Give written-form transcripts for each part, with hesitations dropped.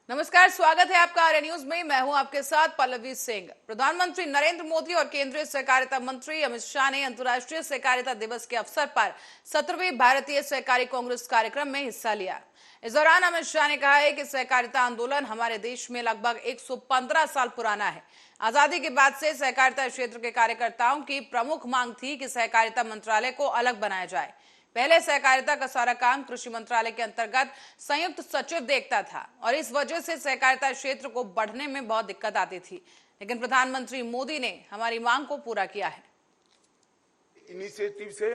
नमस्कार, स्वागत है आपका आर्य न्यूज में। मैं हूं आपके साथ पल्लवी सिंह। प्रधानमंत्री नरेंद्र मोदी और केंद्रीय सहकारिता मंत्री अमित शाह ने अंतर्राष्ट्रीय सहकारिता दिवस के अवसर पर 17वीं भारतीय सहकारी कांग्रेस कार्यक्रम में हिस्सा लिया। इस दौरान अमित शाह ने कहा है कि सहकारिता आंदोलन हमारे देश में लगभग 115 साल पुराना है। आजादी के बाद से सहकारिता क्षेत्र के कार्यकर्ताओं की प्रमुख मांग थी कि सहकारिता मंत्रालय को अलग बनाया जाए। पहले सहकारिता का सारा काम कृषि मंत्रालय के अंतर्गत संयुक्त सचिव देखता था और इस वजह से सहकारिता क्षेत्र को बढ़ने में बहुत दिक्कत आती थी, लेकिन प्रधानमंत्री मोदी ने हमारी मांग को पूरा किया है। इनिशिएटिव से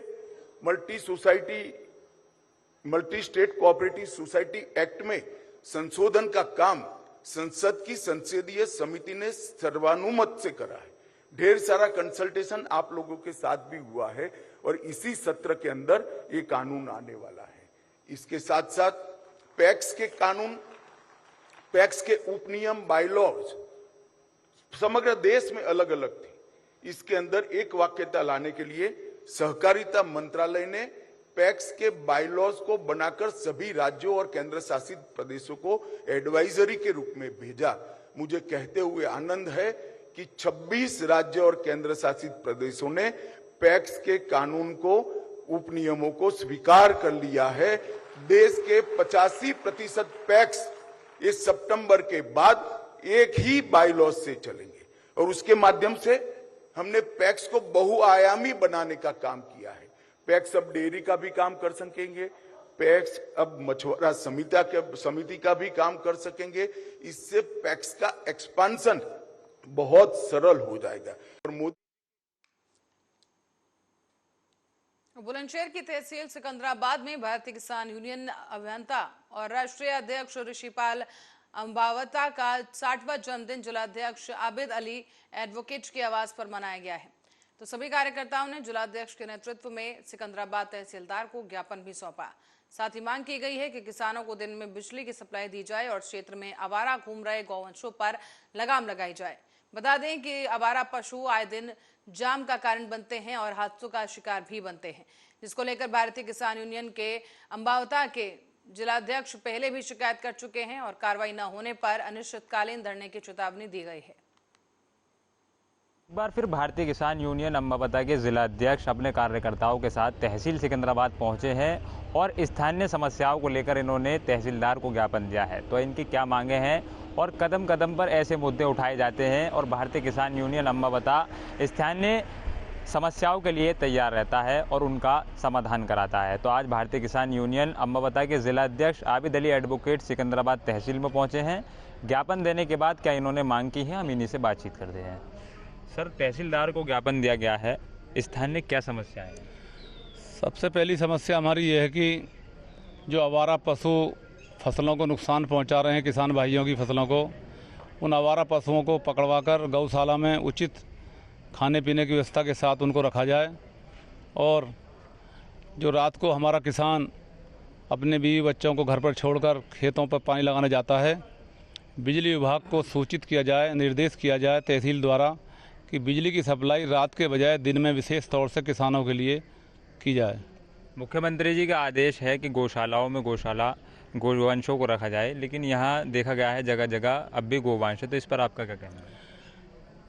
multi state cooperative society act में संशोधन का काम संसद की संसदीय समिति ने सर्वानुमत से करा है। ढेर सारा कंसल्टेशन आप लोगों के साथ भी हुआ है और इसी सत्र के अंदर ये कानून आने वाला है। इसके साथ साथ पैक्स के कानून, पैक्स के उपनियम, बायलॉज समग्र देश में अलग अलग थी। इसके अंदर एक वाक्यता लाने के लिए सहकारिता मंत्रालय ने पैक्स के बायलॉज को बनाकर सभी राज्यों और केंद्र शासित प्रदेशों को एडवाइजरी के रूप में भेजा। मुझे कहते हुए आनंद है कि 26 राज्य और केंद्र शासित प्रदेशों ने पैक्स के कानून को, उपनियमों को स्वीकार कर लिया है। देश के 85% पैक्स इस सितंबर के बाद एक ही बायलॉज से चलेंगे और उसके माध्यम से हमने पैक्स को बहुआयामी बनाने का काम किया है। पैक्स अब डेयरी का भी काम कर सकेंगे, पैक्स अब मछुआरा समिति का भी काम कर सकेंगे। इससे पैक्स का एक्सपांशन बहुत सरल हो जाएगा। और मोदी बुलंदशहर की तहसील सिकंदराबाद में भारतीय किसान यूनियन अभियंता और राष्ट्रीय अध्यक्ष ऋषिपाल अंबावता का 60वां जन्मदिन जिलाध्यक्ष आबिद अली एडवोकेट के आवास पर मनाया गया है। तो सभी कार्यकर्ताओं ने जिलाध्यक्ष के नेतृत्व में सिकंदराबाद तहसीलदार को ज्ञापन भी सौंपा। साथ ही मांग की गई है कि किसानों को दिन में बिजली की सप्लाई दी जाए और क्षेत्र में आवारा घूम रहे गौवंशों पर लगाम लगाई जाए। बता दें कि आवारा पशु आए दिन जाम का कारण बनते हैं और हादसों का शिकार भी बनते हैं, जिसको लेकर भारतीय किसान यूनियन के अंबावता के जिलाध्यक्ष पहले भी शिकायत कर चुके हैं और कार्रवाई न होने पर अनिश्चितकालीन धरने की चेतावनी दी गई है। एक बार फिर भारतीय किसान यूनियन अंबावता के जिलाध्यक्ष अपने कार्यकर्ताओं के साथ तहसील सिकंदराबाद पहुंचे हैं और स्थानीय समस्याओं को लेकर इन्होंने तहसीलदार को ज्ञापन दिया है। तो इनकी क्या मांगे हैं और कदम कदम पर ऐसे मुद्दे उठाए जाते हैं और भारतीय किसान यूनियन अंबावता स्थानीय समस्याओं के लिए तैयार रहता है और उनका समाधान कराता है। तो आज भारतीय किसान यूनियन अंबावता के जिलाध्यक्ष आबिद अली एडवोकेट सिकंदराबाद तहसील में पहुंचे हैं। ज्ञापन देने के बाद क्या इन्होंने मांग की है, हम इन्हीं से बातचीत करते हैं। सर, तहसीलदार को ज्ञापन दिया गया है, स्थानीय क्या समस्या है? सबसे पहली समस्या हमारी ये है कि जो आवारा पशु फसलों को नुकसान पहुंचा रहे हैं, किसान भाइयों की फसलों को, उन आवारा पशुओं को पकड़वाकर गौशाला में उचित खाने पीने की व्यवस्था के साथ उनको रखा जाए और जो रात को हमारा किसान अपने बीवी बच्चों को घर पर छोड़कर खेतों पर पानी लगाने जाता है, बिजली विभाग को सूचित किया जाए, निर्देश किया जाए तहसील द्वारा कि बिजली की सप्लाई रात के बजाय दिन में विशेष तौर से किसानों के लिए की जाए। मुख्यमंत्री जी का आदेश है कि गौशालाओं में गोवंशों को रखा जाए, लेकिन यहाँ देखा गया है जगह जगह अब भी गोवंश है। तो इस पर आपका क्या कहना है?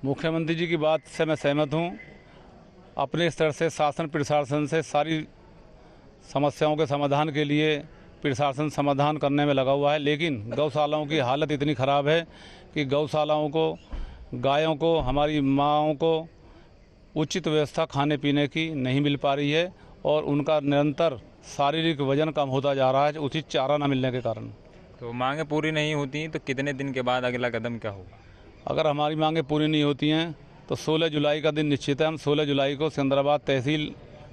मुख्यमंत्री जी की बात से मैं सहमत हूँ। अपने स्तर से शासन प्रशासन से सारी समस्याओं के समाधान के लिए प्रशासन समाधान करने में लगा हुआ है, लेकिन गौशालाओं की हालत इतनी ख़राब है कि गौशालाओं को, गायों को, हमारी माँओं को उचित व्यवस्था खाने पीने की नहीं मिल पा रही है और उनका निरंतर शारीरिक वजन कम होता जा रहा है उचित चारा न मिलने के कारण। तो मांगें पूरी नहीं होती तो कितने दिन के बाद अगला कदम क्या होगा? अगर हमारी मांगें पूरी नहीं होती हैं तो 16 जुलाई का दिन निश्चित है। हम 16 जुलाई को सिकंदराबाद तहसील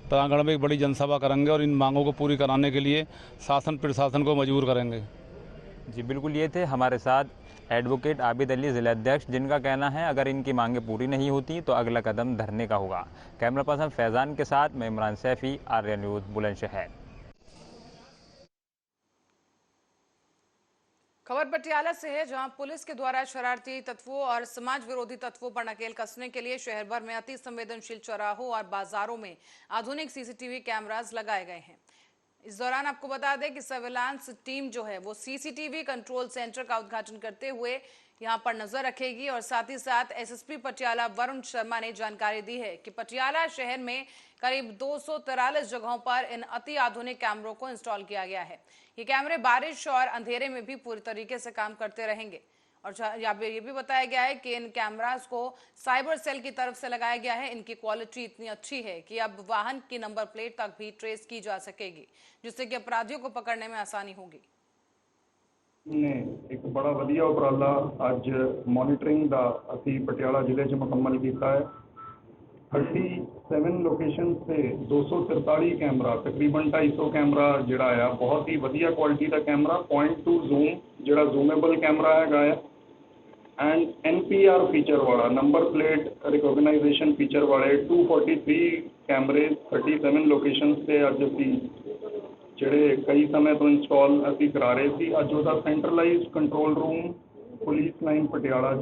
प्रांगण में एक बड़ी जनसभा करेंगे और इन मांगों को पूरी कराने के लिए शासन प्रशासन को मजबूर करेंगे। जी बिल्कुल, ये थे हमारे साथ एडवोकेट आबिद अली जिलाध्यक्ष, जिनका कहना है अगर इनकी मांगें पूरी नहीं होती तो अगला कदम धरने का होगा। कैमरा पर्सन फैजान के साथ मैं इमरान सैफी, आर्य न्यूज़, बुलंदशहर। खबर पटियाला से है, जहां पुलिस के द्वारा शरारती तत्वों और समाज विरोधी तत्वों पर नकेल कसने के लिए शहर भर में अति संवेदनशील चौराहों और बाजारों में आधुनिक सीसीटीवी कैमरास लगाए गए हैं। इस दौरान आपको बता दें कि सर्विलांस टीम जो है वो सीसीटीवी कंट्रोल सेंटर का उद्घाटन करते हुए यहां पर नजर रखेगी और साथ ही साथ एसएसपी पटियाला वरुण शर्मा ने जानकारी दी है कि पटियाला शहर में करीब 243 जगहों पर इन अति आधुनिक कैमरों को इंस्टॉल किया गया है। ये कैमरे बारिश और अंधेरे में भी पूरी तरीके से काम करते रहेंगे और यहाँ पे ये भी बताया गया है कि इन कैमरास को साइबर सेल की तरफ से लगाया गया है। इनकी क्वालिटी इतनी अच्छी है कि अब वाहन की नंबर प्लेट तक भी ट्रेस की जा सकेगी, जिससे कि अपराधियों को पकड़ने में आसानी होगी। ने एक बड़ा वधिया उपराला अज मॉनिटरिंग का असी पटियाला जिले च मुकम्मल किया है। 37 लोकेशन से 243 कैमरा तकरीबन 250 कैमरा जोड़ा है बहुत ही वधिया क्वालिटी का कैमरा पॉइंट टू जूम जोड़ा जूमेबल कैमरा है एंड NPR फीचर वाला नंबर प्लेट रिकॉग्नाइजेशन फीचर वाले 243 कैमरे 37 लोकेशन से अज असी ਜਿਹੜੇ कई समय तो इंस्टॉल असी करा रहे थे। अज उसका centralise control room police line Patiala च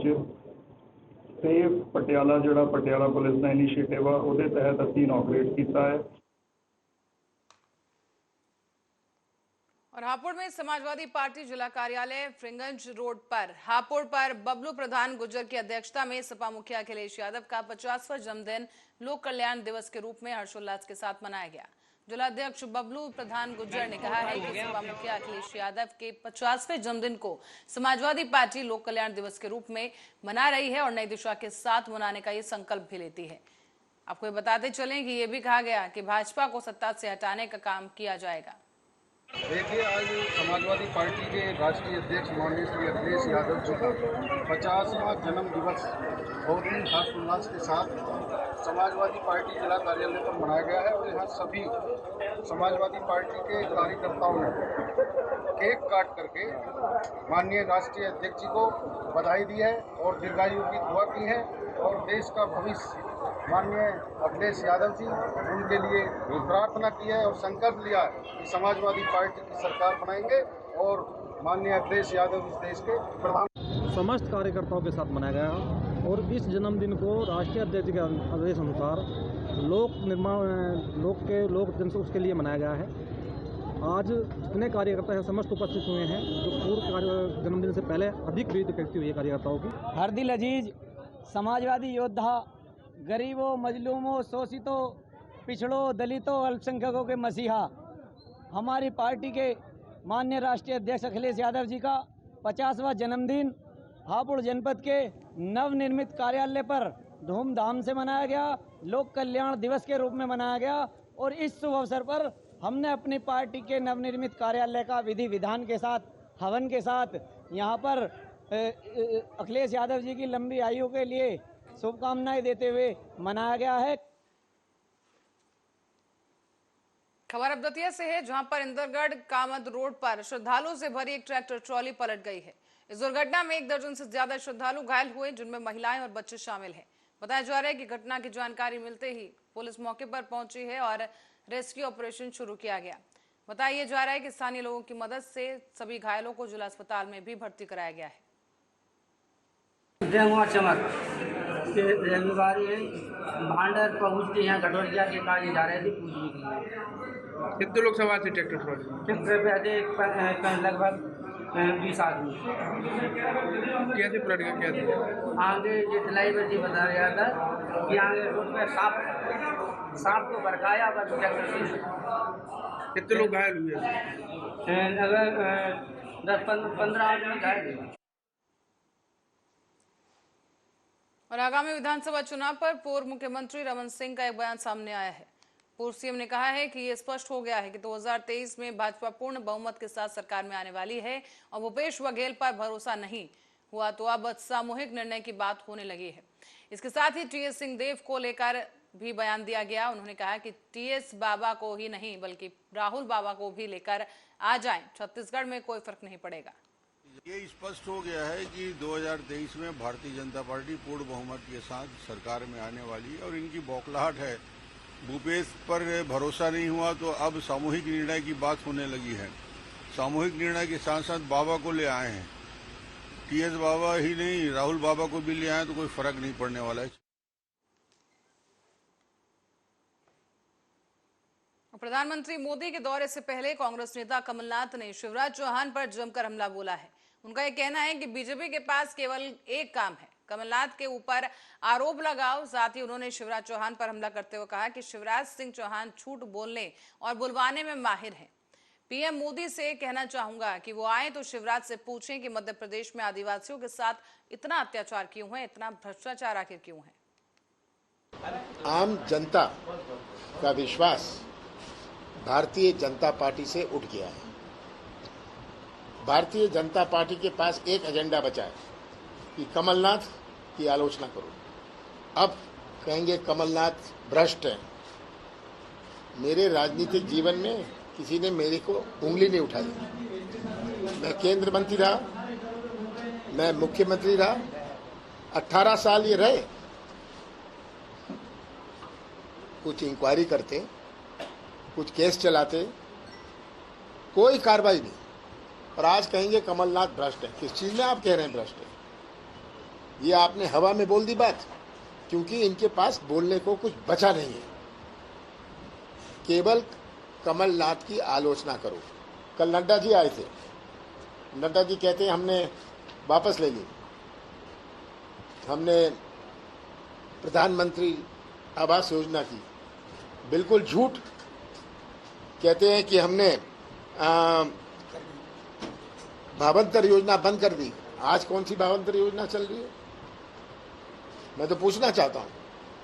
सेफ पटियाला जोड़ा पटियाला पुलिस का इनिशिएटिव है उसके तहत असी इनॉग्रेट किया है। और हापुड़ में समाजवादी पार्टी जिला कार्यालय फ्रिंगंज रोड पर हापुड़ पर बबलू प्रधान गुर्जर की अध्यक्षता में सपा मुखिया अखिलेश यादव का 50वां जन्मदिन लोक कल्याण दिवस के रूप में हर्षोल्लास के साथ मनाया गया। जिलाध्यक्ष बबलू प्रधान गुर्जर ने कहा है कि सपा मुखिया अखिलेश यादव के 50वें जन्मदिन को समाजवादी पार्टी लोक कल्याण दिवस के रूप में मना रही है और नई दिशा के साथ मनाने का ये संकल्प भी लेती है। आपको ये बताते चलें कि ये भी कहा गया कि भाजपा को सत्ता से हटाने का काम किया जाएगा। देखिए, आज समाजवादी पार्टी के राष्ट्रीय अध्यक्ष माननीय श्री अखिलेश यादव जी का 50वां जन्म दिवस बहुत ही हर्षोल्लास के साथ समाजवादी पार्टी जिला कार्यालय पर मनाया गया है और यहाँ सभी समाजवादी पार्टी के कार्यकर्ताओं ने केक काट करके माननीय राष्ट्रीय अध्यक्ष जी को बधाई दी है और दीर्घायु की दुआ की है और देश का भविष्य माननीय अखिलेश यादव जी उनके लिए प्रार्थना की है और संकल्प लिया है कि समाजवादी पार्टी की सरकार बनाएंगे और माननीय अखिलेश यादव इस देश के प्रधान। समस्त कार्यकर्ताओं के साथ मनाया गया और इस जन्मदिन को राष्ट्रीय अध्यक्ष के आदेश अनुसार लोक जनसुख के लिए मनाया गया है। आज जितने कार्यकर्ता हैं समस्त उपस्थित हुए हैं जो पूर्व जन्मदिन से पहले अधिक भीड़ इकट्ठी हुई है कार्यकर्ताओं की। हर दिल अजीज समाजवादी योद्धा गरीबों मजलूमों शोषितों पिछड़ों दलितों अल्पसंख्यकों के मसीहा हमारी पार्टी के माननीय राष्ट्रीय अध्यक्ष अखिलेश यादव जी का 50वां जन्मदिन हापुड़ जनपद के नवनिर्मित कार्यालय पर धूमधाम से मनाया गया, लोक कल्याण दिवस के रूप में मनाया गया और इस शुभ अवसर पर हमने अपनी पार्टी के नवनिर्मित कार्यालय का विधि विधान के साथ हवन के साथ यहाँ पर अखिलेश यादव जी की लंबी आयु के लिए शुभकामनाएं देते हुए मनाया गया है। खबर अब दतिया से है, जहां पर इंदरगढ़ कामद रोड पर श्रद्धालुओं से भरी एक ट्रैक्टर ट्रॉली पलट गई है। इस दुर्घटना में 1 दर्जन से ज्यादा श्रद्धालु घायल हुए, जिनमें महिलाएं और बच्चे शामिल हैं। बताया जा रहा है कि घटना की जानकारी मिलते ही पुलिस मौके पर पहुंची है और रेस्क्यू ऑपरेशन शुरू किया गया। बताया जा रहा है कि स्थानीय लोगों की मदद से सभी घायलों को जिला अस्पताल में भी भर्ती कराया गया है। चमक के रविवार भांडर पहुँचते यहाँ गठोरिया के कार्य जा रहे थे पूछने के लिए। कितने लोग सवार थे ट्रैक्टर ट्रॉली? ट्रैक्टर पे लगभग 20 आदमी। कैसे पलट गया? क्या था आगे ये ड्राइवर जी बता रहा था कि आगे रोड पे सांप को भड़काया बस ट्रैक्टर से। कितने लोग घायल हुए? लगभग 10-15 आदमी घायल हुए। और आगामी विधानसभा चुनाव पर पूर्व मुख्यमंत्री रमन सिंह का एक बयान सामने आया है। पूर्व सीएम ने कहा है कि ये स्पष्ट हो गया है कि 2023 में भाजपा पूर्ण बहुमत के साथ सरकार में आने वाली है और भूपेश बघेल पर भरोसा नहीं हुआ तो अब सामूहिक निर्णय की बात होने लगी है। इसके साथ ही टीएस सिंहदेव को लेकर भी बयान दिया गया। उन्होंने कहा कि टीएस बाबा को ही नहीं बल्कि राहुल बाबा को भी लेकर आ जाएं, छत्तीसगढ़ में कोई फर्क नहीं पड़ेगा। ये स्पष्ट हो गया है कि 2023 में भारतीय जनता पार्टी पूर्ण बहुमत के साथ सरकार में आने वाली है और इनकी बौखलाहट है। भूपेश पर भरोसा नहीं हुआ तो अब सामूहिक निर्णय की बात होने लगी है। सामूहिक निर्णय के साथ साथ बाबा को ले आए हैं। टीएस बाबा ही नहीं राहुल बाबा को भी ले आए तो कोई फर्क नहीं पड़ने वाला है। प्रधानमंत्री मोदी के दौरे से पहले कांग्रेस नेता कमलनाथ ने शिवराज चौहान पर जमकर हमला बोला है। उनका यह कहना है कि बीजेपी के पास केवल एक काम है, कमलनाथ के ऊपर आरोप लगाओ। साथ ही उन्होंने शिवराज चौहान पर हमला करते हुए कहा कि शिवराज सिंह चौहान झूठ बोलने और बुलवाने में माहिर हैं। पीएम मोदी से कहना चाहूंगा कि वो आए तो शिवराज से पूछें कि मध्य प्रदेश में आदिवासियों के साथ इतना अत्याचार क्यों है, इतना भ्रष्टाचार आखिर क्यों है। आम जनता का विश्वास भारतीय जनता पार्टी से उठ गया है। भारतीय जनता पार्टी के पास एक एजेंडा बचा है कि कमलनाथ की आलोचना करो। अब कहेंगे कमलनाथ भ्रष्ट है। मेरे राजनीतिक जीवन में किसी ने मेरे को उंगली नहीं उठाई। मैं केंद्र मंत्री रहा, मैं मुख्यमंत्री रहा, 18 साल ये रहे। कुछ इंक्वायरी करते, कुछ केस चलाते, कोई कार्रवाई नहीं। और आज कहेंगे कमलनाथ भ्रष्ट है। किस चीज में आप कह रहे हैं भ्रष्ट है? ये आपने हवा में बोल दी बात, क्योंकि इनके पास बोलने को कुछ बचा नहीं है। केवल कमलनाथ की आलोचना करो। कल नड्डा जी आए थे, नड्डा जी कहते हैं हमने वापस ले ली, हमने प्रधानमंत्री आवास योजना की। बिल्कुल झूठ। कहते हैं कि हमने भावांतर योजना बंद कर दी। आज कौन सी भावांतर योजना चल रही है? मैं तो पूछना चाहता हूं,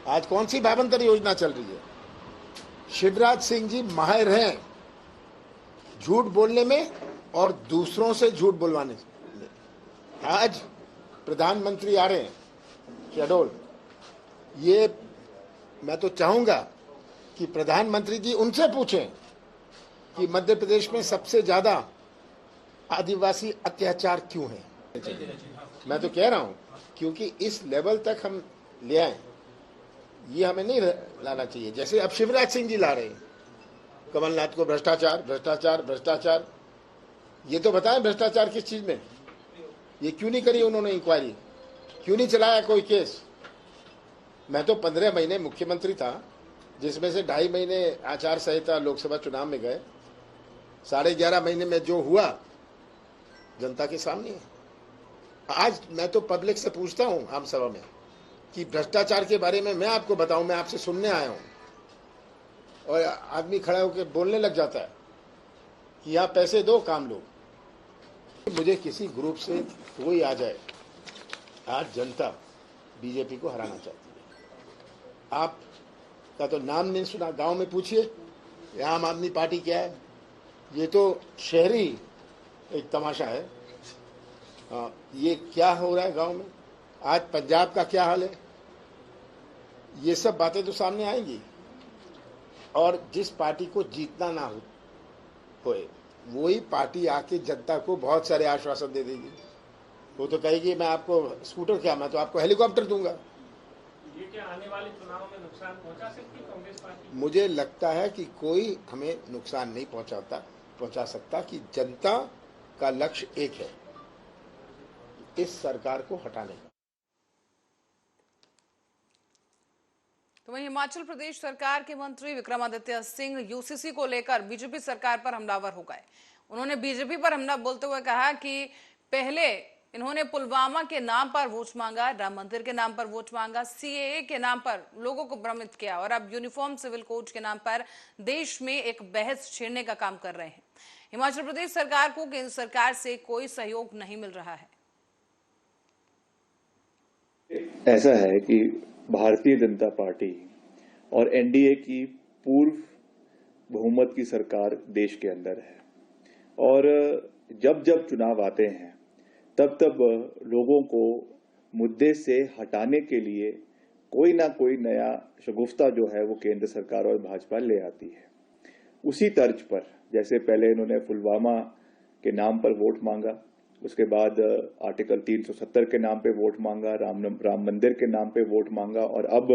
आज कौन सी भावांतर योजना चल रही है? शिवराज सिंह जी माहिर हैं झूठ बोलने में और दूसरों से झूठ बुलवाने में। आज प्रधानमंत्री आ रहे हैं शहडोल। ये मैं तो चाहूंगा कि प्रधानमंत्री जी उनसे पूछें कि मध्य प्रदेश में सबसे ज्यादा आदिवासी अत्याचार क्यों है। मैं तो कह रहा हूं, क्योंकि इस लेवल तक हम ले आए, ये हमें नहीं लाना चाहिए। जैसे अब शिवराज सिंह जी ला रहे हैं कमलनाथ को भ्रष्टाचार भ्रष्टाचार भ्रष्टाचार। ये तो बताएं भ्रष्टाचार किस चीज में? ये क्यों नहीं करी उन्होंने इंक्वायरी? क्यों नहीं चलाया कोई केस? मैं तो 15 महीने मुख्यमंत्री था, जिसमें से 2.5 महीने आचार संहिता लोकसभा चुनाव में गए। 11.5 महीने में जो हुआ जनता के सामने है। आज मैं तो पब्लिक से पूछता हूं आम सभा में कि भ्रष्टाचार के बारे में मैं आपको बताऊं। मैं आपसे सुनने आया हूं और आदमी खड़ा होकर बोलने लग जाता है कि यहां पैसे दो, काम लो। मुझे किसी ग्रुप से कोई आ जाए, आज जनता बीजेपी को हराना चाहती है। आपका तो नाम नहीं सुना। गांव में पूछिए आम आदमी पार्टी क्या है। ये तो शहरी एक तमाशा है। ये क्या हो रहा है गांव में, आज पंजाब का क्या हाल है, ये सब बातें तो सामने आएंगी। और जिस पार्टी को जीतना ना होए, वही पार्टी आके जनता को बहुत सारे आश्वासन दे देगी। वो तो कहेगी मैं आपको स्कूटर, क्या मैं तो आपको हेलीकॉप्टर दूंगा। ये क्या आने वाले चुनाव में नुकसान पहुंचा सकती है कांग्रेस पार्टी? मुझे लगता है कि कोई हमें नुकसान नहीं पहुंचा सकता, कि जनता का लक्ष्य एक है, इस सरकार को हटाने का। तो वहीं हिमाचल प्रदेश सरकार के मंत्री विक्रमादित्य सिंह यूसीसी को लेकर बीजेपी सरकार पर हमलावर हो गए। उन्होंने बीजेपी पर हमला बोलते हुए कहा कि पहले इन्होंने पुलवामा के नाम पर वोट मांगा, राम मंदिर के नाम पर वोट मांगा, सीएए के नाम पर लोगों को भ्रमित किया और अब यूनिफॉर्म सिविल कोड के नाम पर देश में एक बहस छेड़ने का काम कर रहे हैं। हिमाचल प्रदेश सरकार को केंद्र सरकार से कोई सहयोग नहीं मिल रहा है। ऐसा है कि भारतीय जनता पार्टी और एनडीए की पूर्व बहुमत की सरकार देश के अंदर है और जब जब चुनाव आते हैं तब तब लोगों को मुद्दे से हटाने के लिए कोई ना कोई नया शगुफ्ता जो है वो केंद्र सरकार और भाजपा ले आती है। उसी तर्ज पर जैसे पहले इन्होंने पुलवामा के नाम पर वोट मांगा, उसके बाद आर्टिकल 370 के नाम पे वोट मांगा, राम मंदिर के नाम पे वोट मांगा और अब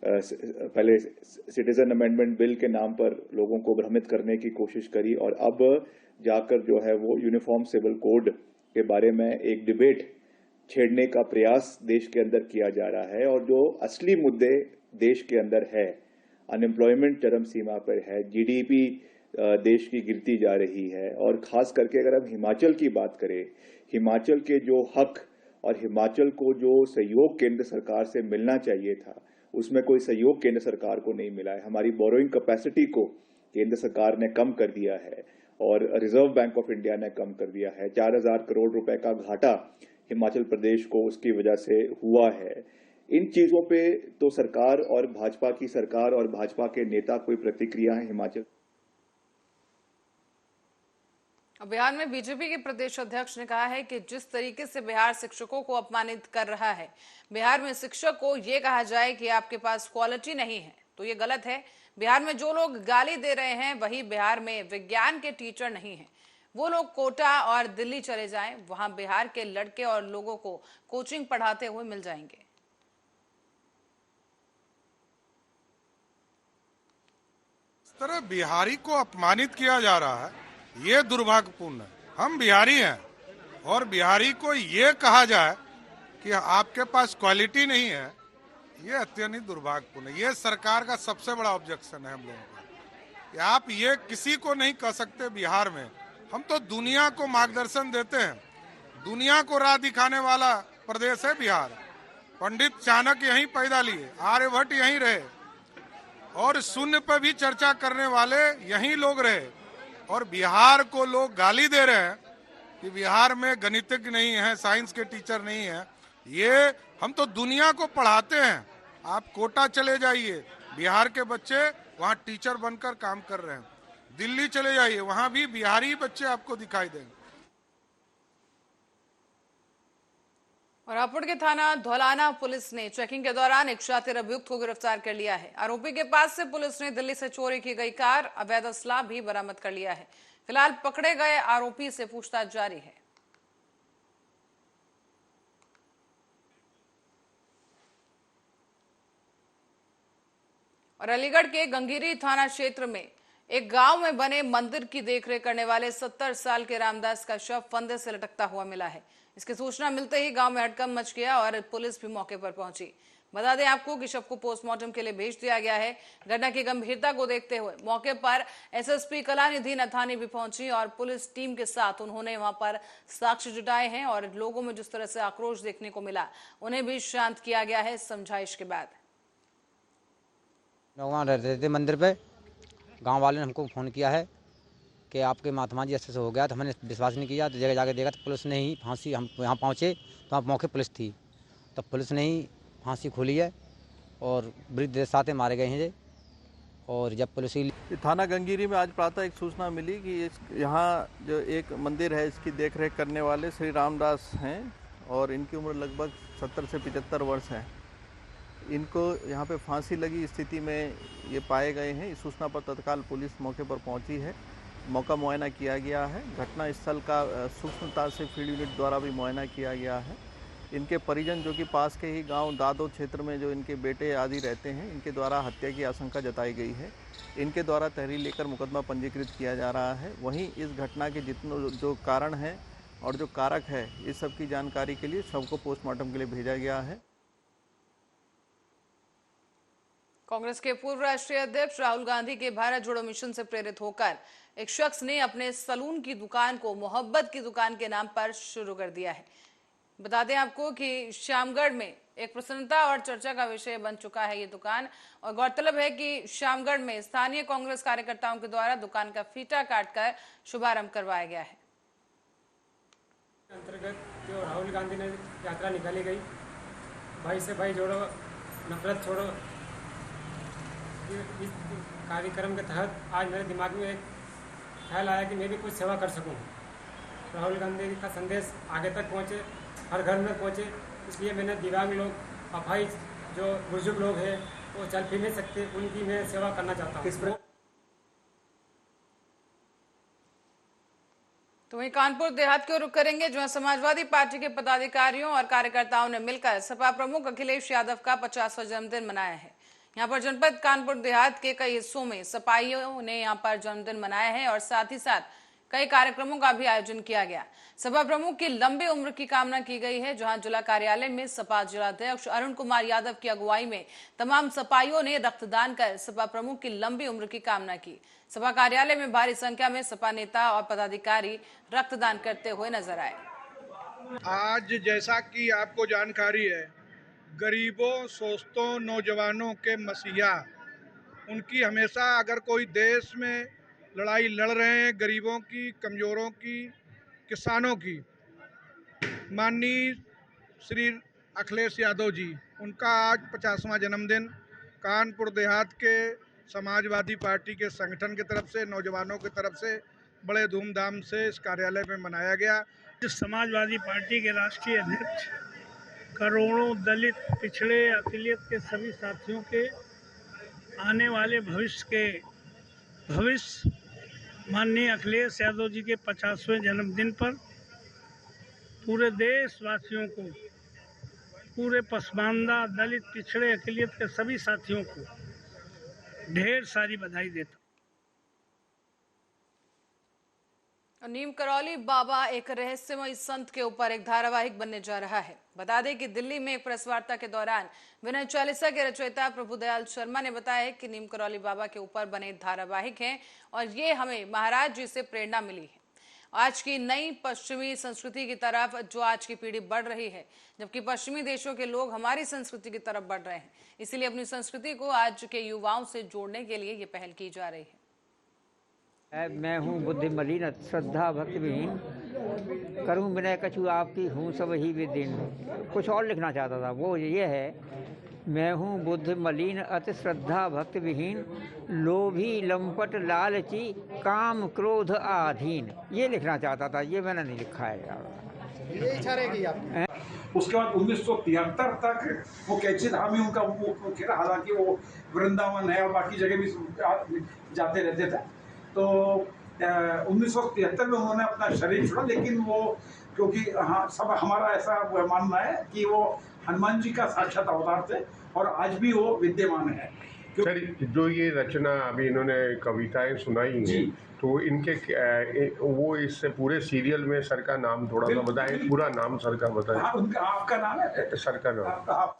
पहले सिटीजन अमेंडमेंट बिल के नाम पर लोगों को भ्रमित करने की कोशिश करी और अब जाकर जो है वो यूनिफॉर्म सिविल कोड के बारे में एक डिबेट छेड़ने का प्रयास देश के अंदर किया जा रहा है। और जो असली मुद्दे देश के अंदर है, अनएम्प्लॉयमेंट चरम सीमा पर है, जीडीपी देश की गिरती जा रही है। और खास करके अगर हम हिमाचल की बात करें, हिमाचल के जो हक और हिमाचल को जो सहयोग केंद्र सरकार से मिलना चाहिए था, उसमें कोई सहयोग केंद्र सरकार को नहीं मिला है। हमारी बोरोइंग कैपेसिटी को केंद्र सरकार ने कम कर दिया है और रिजर्व बैंक ऑफ इंडिया ने कम कर दिया है। 4,000 करोड़ रुपए का घाटा हिमाचल प्रदेश को उसकी वजह से हुआ है। इन चीजों पे तो सरकार और भाजपा की सरकार और भाजपा के नेता कोई प्रतिक्रिया है हिमाचल? बिहार में बीजेपी के प्रदेश अध्यक्ष ने कहा है कि जिस तरीके से बिहार शिक्षकों को अपमानित कर रहा है, बिहार में शिक्षक को ये कहा जाए कि आपके पास क्वालिटी नहीं है तो ये गलत है। बिहार में जो लोग गाली दे रहे हैं वही बिहार में विज्ञान के टीचर नहीं हैं। वो लोग कोटा और दिल्ली चले जाएं, वहां बिहार के लड़के और लोगों को कोचिंग पढ़ाते हुए मिल जाएंगे। इस तरह बिहारी को अपमानित किया जा रहा है, ये दुर्भाग्यपूर्ण है। हम बिहारी हैं और बिहारी को ये कहा जाए कि आपके पास क्वालिटी नहीं है, ये अत्यंत दुर्भाग्यपूर्ण है। ये सरकार का सबसे बड़ा ऑब्जेक्शन है हम लोगों का कि आप ये किसी को नहीं कह सकते बिहार में। हम तो दुनिया को मार्गदर्शन देते हैं, दुनिया को राह दिखाने वाला प्रदेश है बिहार। पंडित चाणक्य यहीं पैदा लिए, आर्यभट्ट यहीं रहे और शून्य पर भी चर्चा करने वाले यहीं लोग रहे। और बिहार को लोग गाली दे रहे हैं कि बिहार में गणितज्ञ नहीं है, साइंस के टीचर नहीं है। ये हम तो दुनिया को पढ़ाते हैं। आप कोटा चले जाइए, बिहार के बच्चे वहाँ टीचर बनकर काम कर रहे हैं। दिल्ली चले जाइए, वहाँ भी बिहारी बच्चे आपको दिखाई देंगे। और हापुड़ के थाना धौलाना पुलिस ने चेकिंग के दौरान एक शातिर अभियुक्त को गिरफ्तार कर लिया है। आरोपी के पास से पुलिस ने दिल्ली से चोरी की गई कार, अवैध असला भी बरामद कर लिया है। फिलहाल पकड़े गए आरोपी से पूछताछ जारी है। और अलीगढ़ के गंगीरी थाना क्षेत्र में एक गांव में बने मंदिर की देखरेख करने वाले 70 साल के रामदास का शव फंदे से लटकता हुआ मिला है। इसकी सूचना मिलते ही गांव में हड़कंप मच गया और पुलिस भी मौके पर पहुंची। बता दें आपको कि शव को पोस्टमार्टम के लिए भेज दिया गया है। घटना की गंभीरता को देखते हुए मौके पर एसएसपी कलानिधि नथानी भी पहुंची और पुलिस टीम के साथ उन्होंने वहां पर साक्ष्य जुटाए हैं और लोगों में जिस तरह से आक्रोश देखने को मिला उन्हें भी शांत किया गया है समझाइश के बाद। वहाँ रहते थे मंदिर पे, गांव वाले ने हमको फ़ोन किया है कि आपके महात्मा जी ऐसे हो गया, तो हमने विश्वास नहीं किया। तो जगह जाके देखा तो पुलिस ने ही फांसी, हम यहाँ पहुँचे तो वहाँ मौके पुलिस थी, तब पुलिस ने ही फांसी खोली है और वृद्ध साथे मारे गए हैं। और जब पुलिस थाना गंगीरी में आज प्रातः एक सूचना मिली कि यहाँ जो एक मंदिर है इसकी देखरेख करने वाले श्री रामदास हैं और इनकी उम्र लगभग 70 से 75 वर्ष है। इनको यहाँ पे फांसी लगी स्थिति में ये पाए गए हैं। इस सूचना पर तत्काल पुलिस मौके पर पहुंची है, मौका मुआयना किया गया है। घटना स्थल का सूक्ष्मता से फील्ड यूनिट द्वारा भी मुआयना किया गया है। इनके परिजन जो कि पास के ही गांव दादो क्षेत्र में जो इनके बेटे आदि रहते हैं, इनके द्वारा हत्या की आशंका जताई गई है। इनके द्वारा तहरीर लेकर मुकदमा पंजीकृत किया जा रहा है। वहीं इस घटना के जितने जो कारण हैं और जो कारक है, इस सब की जानकारी के लिए शव को पोस्टमार्टम के लिए भेजा गया है। कांग्रेस के पूर्व राष्ट्रीय अध्यक्ष राहुल गांधी के भारत जोड़ो मिशन से प्रेरित होकर एक शख्स ने अपने सलून की दुकान को मोहब्बत की दुकान के नाम पर शुरू कर दिया है। बता दें आपको कि श्यामगढ़ में एक प्रसन्नता और चर्चा का विषय बन चुका है ये दुकान। और गौरतलब है कि श्यामगढ़ में स्थानीय कांग्रेस कार्यकर्ताओं के द्वारा दुकान का फीता काटकर शुभारंभ करवाया गया है। अंतर्गत जो राहुल गांधी ने यात्रा निकाली गई, भाई से भाई जोड़ो, नफरत छोड़ो, इस कार्यक्रम के तहत आज मेरे दिमाग में एक ख्याल आया कि मैं भी कुछ सेवा कर सकूं। राहुल गांधी का संदेश आगे तक पहुंचे, हर घर में पहुंचे, इसलिए मैंने दिव्यांग लोग, अपाहिज जो बुजुर्ग लोग हैं वो चल फिर नहीं सकते, उनकी मैं सेवा करना चाहता हूँ। तो वहीं कानपुर देहात की ओर रुख करेंगे, जहां समाजवादी पार्टी के पदाधिकारियों और कार्यकर्ताओं ने मिलकर सपा प्रमुख अखिलेश यादव का 50वां जन्मदिन मनाया है। यहाँ पर जनपद कानपुर देहात के कई हिस्सों में सपाइयों ने यहाँ पर जन्मदिन मनाया है और साथ ही साथ कई कार्यक्रमों का भी आयोजन किया गया। सपा प्रमुख की लंबी उम्र की कामना की गई है, जहां जिला कार्यालय में सपा जिलाध्यक्ष अरुण कुमार यादव की अगुवाई में तमाम सपाइयों ने रक्तदान कर सपा प्रमुख की लंबी उम्र की कामना की। सपा कार्यालय में भारी संख्या में सपा नेता और पदाधिकारी रक्तदान करते हुए नजर आए। आज जैसा कि आपको जानकारी है, गरीबों, शोषितों, नौजवानों के मसीहा, उनकी हमेशा अगर कोई देश में लड़ाई लड़ रहे हैं, गरीबों की, कमजोरों की, किसानों की, माननीय श्री अखिलेश यादव जी, उनका आज 50वां जन्मदिन कानपुर देहात के समाजवादी पार्टी के संगठन की तरफ से, नौजवानों की तरफ से बड़े धूमधाम से इस कार्यालय में मनाया गया। समाजवादी पार्टी के राष्ट्रीय अध्यक्ष, करोड़ों दलित, पिछड़े, अक़लियत के सभी साथियों के आने वाले भविष्य माननीय अखिलेश यादव जी के 50वें जन्मदिन पर पूरे देशवासियों को, पूरे पसमानदा, दलित, पिछड़े, अक़लियत के सभी साथियों को ढेर सारी बधाई देता। नीम करौली बाबा एक रहस्यमय संत के ऊपर एक धारावाहिक बनने जा रहा है। बता दें कि दिल्ली में एक प्रेस वार्ता के दौरान विनय चालीसा के रचयिता प्रभुदयाल शर्मा ने बताया कि नीम करौली बाबा के ऊपर बने धारावाहिक हैं और ये हमें महाराज जी से प्रेरणा मिली है। आज की नई पश्चिमी संस्कृति की तरफ जो आज की पीढ़ी बढ़ रही है, जबकि पश्चिमी देशों के लोग हमारी संस्कृति की तरफ बढ़ रहे हैं, इसलिए अपनी संस्कृति को आज के युवाओं से जोड़ने के लिए ये पहल की जा रही है। मैं हूँ बुद्धि मलिन श्रद्धा भक्ति विहीन, करूँ विनय कछु आपकी हूँ सब ही विदीन। कुछ और लिखना चाहता था, वो ये है, मैं हूँ बुद्धि मलिन अति श्रद्धा भक्ति विहीन, लोभी लंपट लालची काम क्रोध आधीन। ये लिखना चाहता था, ये मैंने नहीं लिखा है यार। ये इच्छा रहेगी आपकी। उसके बाद 1973 तक वो कैची धाम में उनका वो खेला, हालांकि वो वृंदावन है और बाकी जगह भी जाते रहते थे। तो 1973 में उन्होंने अपना शरीर छोड़ा, लेकिन वो क्योंकि हाँ सब हमारा ऐसा मानना है कि वो हनुमान जी का साक्षात अवतार थे और आज भी वो विद्यमान है। सर, जो ये रचना अभी इन्होंने कविताएं सुनाई हैं, तो इनके वो इससे पूरे सीरियल में सर का नाम थोड़ा सा बताएं, पूरा नाम सर का बताएं। उनका आपका नाम है? सर का नाम